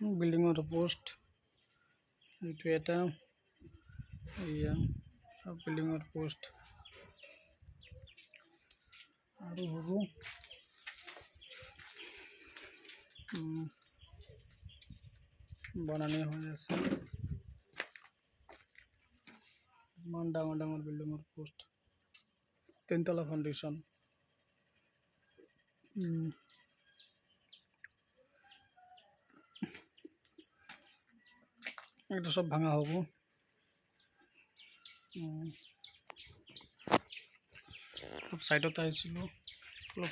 বিল্ডিঙৰ পোষ্ট এইটো এটা এয়া বিল্ডিঙৰ পোষ্ট আৰু সৰু বনানি হৈ আছে ইমান ডাঙৰ ডাঙৰ বিল্ডিঙৰ পোষ্ট 3 তলা ফাউণ্ডেশ্যন এটা সব ভাঙা হব সব সাইডত আহিছিল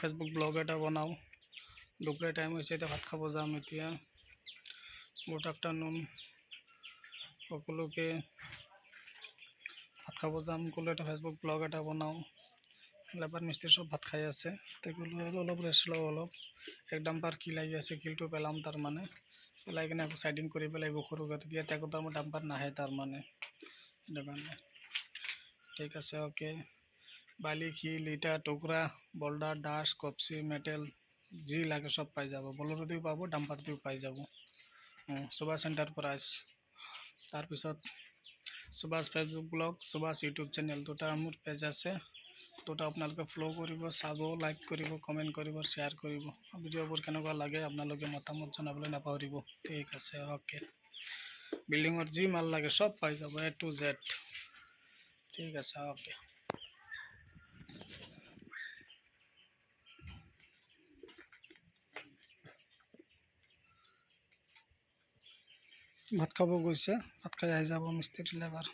ফেসবুক ব্লগ এটা বনাও দুপুরের টাইম হয়েছে এটা ভাত খাব যাম এতিয়া গুড আফটারনুন সকলোকে ভাত খাব যাম কলো এটা ফেসবুক ব্লগ এটা বনাও লেবার মিস্ত্রি সব ভাত খাই আছে তেগুলো অলপ রেস্ট লও অলপ এক ডাম্পার কি লাগি আছে কিলটো পেলাম তার মানে পেলাই কিনে সাইডিং কৰি পেলাই সৰু কৰি দিয়ে তেকো তাৰ ডাম্পাৰ নাহে তাৰ মানে এটা কাৰণে ঠিক আছে ওকে বালি শিল ইটা টুকৰা বোল্ডাৰ ডাস কপসি মেটেল যি লাগে সব পাই যাব বলৰো দিও পাব ডাম্পাৰ দিও পাই যাব সুভাষ এন্টাৰপ্ৰাইজ তাৰ পিছত Subhash Facebook blog Subhash YouTube channel দুটা মোৰ পেজ আছে দুটা আপোনালোকে ফলো কৰিব চাব লাইক কৰিব কমেন্ট কৰিব শেয়াৰ কৰিব ভিডিঅ'বোৰ কেনেকুৱা লাগে আপোনালোকে মতামত জনাবলৈ নাপাহৰিব ঠিক আছে ওকে বিল্ডিঙৰ যি মাল লাগে সব পাই যাব A to Z ঠিক আছে ওকে ভাত খাব গৈছে ভাত খাই আহি যাব মিস্ত্রি লেবার